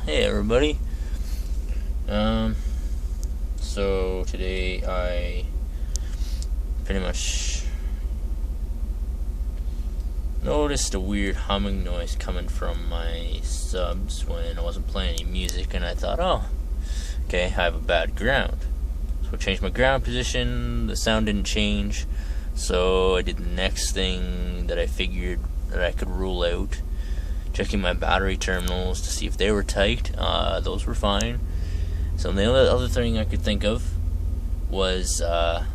Hey everybody. So today I pretty much noticed a weird humming noise coming from my subs when I wasn't playing any music, and I thought, oh, okay, I have a bad ground. So I changed my ground position, the sound didn't change, so I did the next thing that I figured that I could rule out. Checking my battery terminals to see if they were tight. Those were fine. So the other thing I could think of was my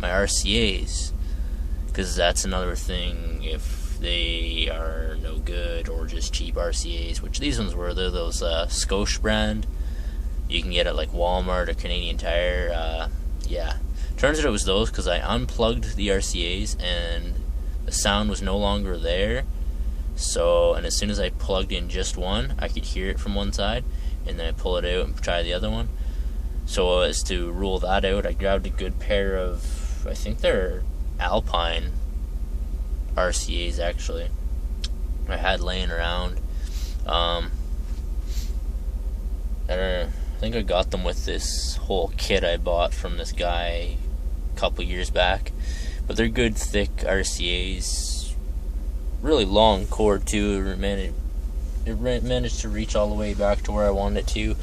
RCAs, because that's another thing. If they are no good or just cheap RCAs, which these ones were, they're those Scotia brand. You can get at like Walmart or Canadian Tire. Yeah, turns out it was those because I unplugged the RCAs and the sound was no longer there. So, and as soon as I plugged in just one, I could hear it from one side, and then I pull it out and try the other one. So as to rule that out, I grabbed a good pair of, I think they're Alpine RCAs actually, I had laying around. I think I got them with this whole kit I bought from this guy a couple years back. But they're good, thick RCAs. Really long cord too. It managed to reach all the way back to where I wanted it to.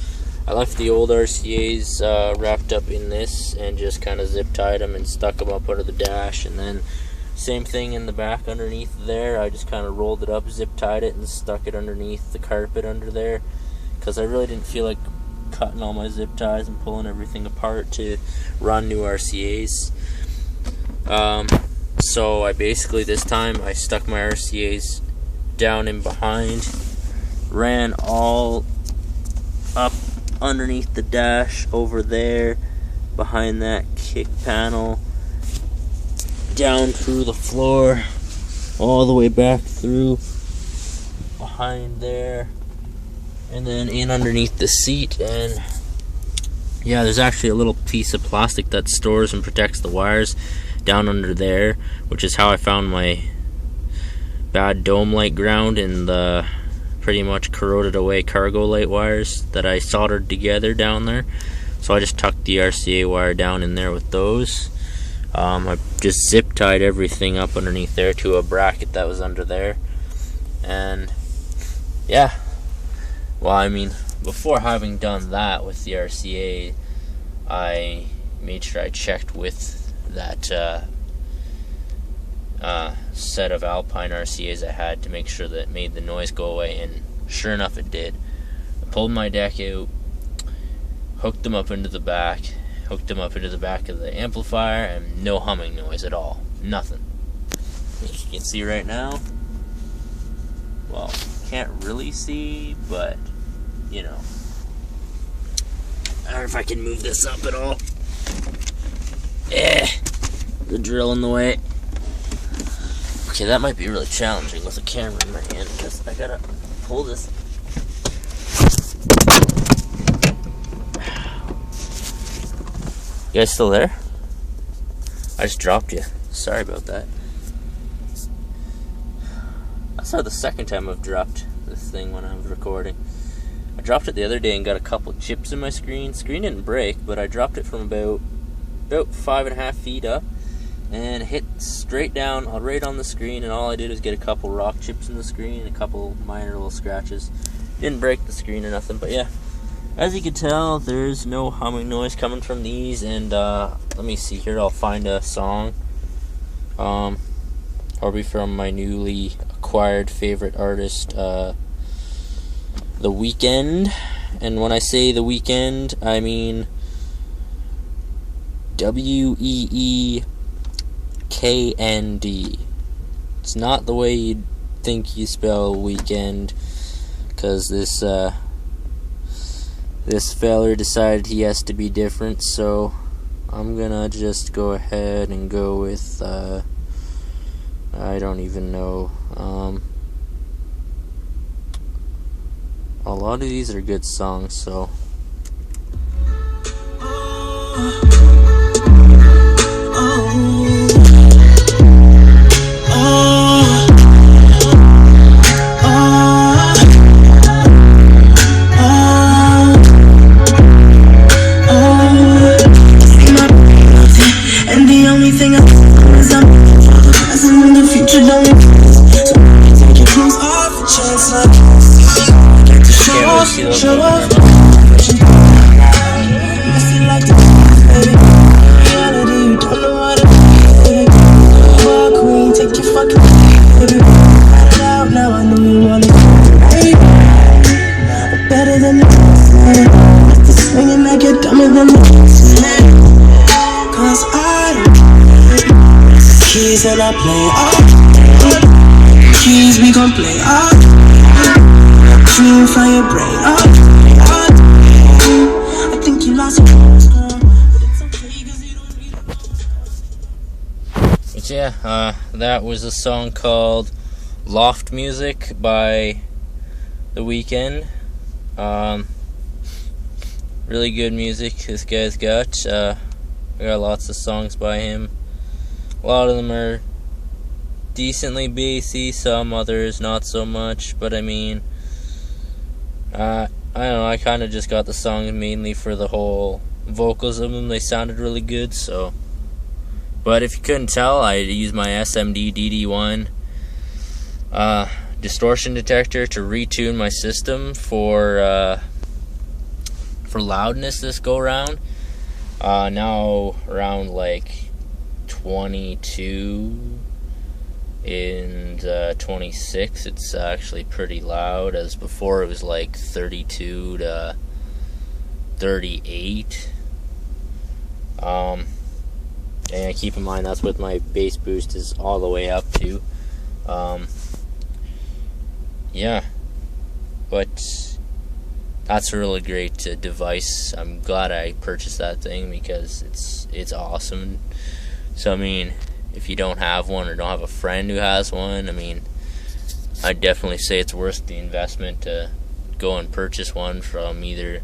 I left the old RCAs wrapped up in this and just kind of zip tied them and stuck them up under the dash, and then same thing in the back underneath there. I just kind of rolled it up, zip tied it, and stuck it underneath the carpet under there, because I really didn't feel like cutting all my zip ties and pulling everything apart to run new RCAs. So I basically, this time, I stuck my RCAs down in behind, ran all up underneath the dash over there, behind that kick panel, down through the floor, all the way back through behind there, and then in underneath the seat. And yeah, there's actually a little piece of plastic that stores and protects the wires down under there, which is how I found my bad dome light ground and the pretty much corroded away cargo light wires that I soldered together down there. So I just tucked the RCA wire down in there with those. I just zip tied everything up underneath there to a bracket that was under there. And yeah, well, I mean, before having done that with the RCA, I made sure I checked with that set of Alpine RCAs I had to make sure that it made the noise go away, and sure enough it did. I pulled my deck out, hooked them up into the back of the amplifier, and no humming noise at all. Nothing. As you can see right now, well, can't really see, but you know, I don't know if I can move this up at all. The drill in the way. Okay, that might be really challenging with a camera in my hand, because I gotta pull this. You guys still there? I just dropped you. Sorry about that. That's not the second time I've dropped this thing when I was recording. I dropped it the other day and got a couple chips in my screen. Screen didn't break, but I dropped it from about 5.5 feet up and hit straight down right on the screen, and all I did was get a couple rock chips in the screen and a couple minor little scratches. Didn't break the screen or nothing, but yeah, as you can tell, there's no humming noise coming from these. And let me see here, I'll find a song. Probably from my newly acquired favorite artist, The Weeknd. And when I say The Weeknd, I mean Weeknd. It's not the way you'd think you spell weekend, because this feller decided he has to be different. So I'm gonna just go ahead and go with I don't even know. A lot of these are good songs, so Show off. Keys and I play all keys, we gon' play all cream from your brain all I think you lost your girl, but it's okay cause you don't need it. But yeah, that was a song called Loft Music by The Weeknd. Really good music this guy's got. I got lots of songs by him. A lot of them are decently bassy, some others not so much, but I mean, I don't know, I kind of just got the songs mainly for the whole vocals of them. They sounded really good, so. But if you couldn't tell, I used my SMD DD1 distortion detector to retune my system for loudness this go round. Now around like 22 and 26, it's actually pretty loud, as before it was like 32 to 38. And keep in mind that's what my bass boost is all the way up to. Yeah, but that's a really great device. I'm glad I purchased that thing because it's awesome. So I mean, if you don't have one or don't have a friend who has one, I mean, I'd definitely say it's worth the investment to go and purchase one from either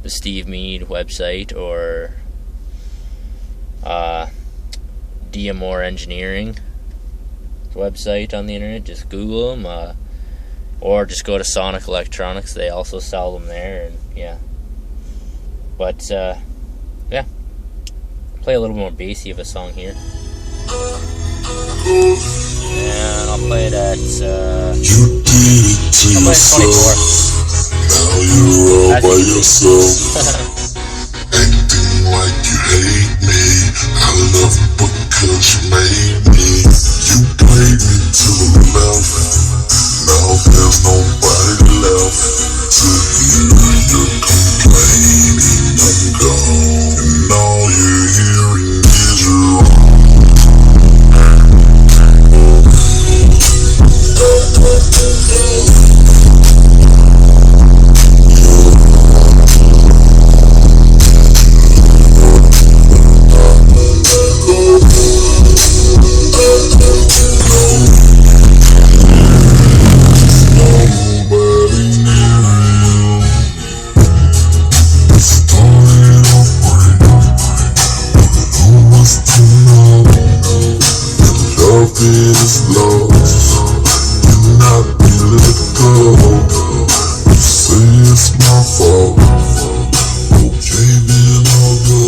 the Steve Mead website or Diamore Engineering website on the internet. Just Google them, or just go to Sonic Electronics. They also sell them there, and yeah. But yeah, play a little more bassy of a song here. And I'll play it at you did it to I'll play yourself. Now you're all by yourself. Acting like you hate me. I love you because you made me. You played me to the left. Now there's nobody left to hear your complaining. I'm gone, and all you're hearing is your own. Is lost, cannot be let go. You say it's my fault. Okay, then I'll go.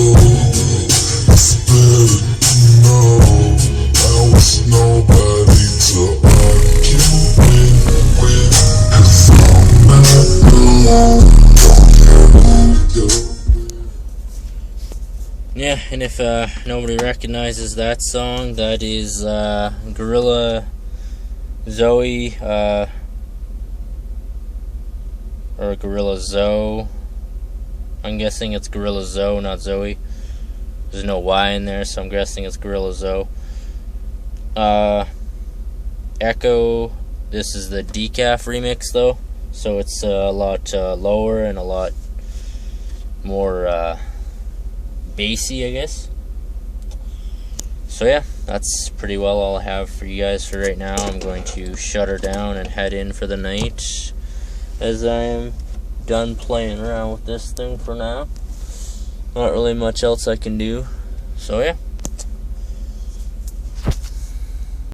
It's better to know I was nobody to argue with, 'cause I'm not good. yeah, and if nobody recognizes that song, that is Gorilla Zoe, or Gorilla Zoe. I'm guessing it's Gorilla Zoe, not Zoe. There's no Y in there, so I'm guessing it's Gorilla Zoe. Echo, this is the decaf remix though, so it's a lot lower and a lot more bassy, I guess. So yeah, that's pretty well all I have for you guys for right now. I'm going to shut her down and head in for the night, as I am done playing around with this thing for now. Not really much else I can do. So yeah.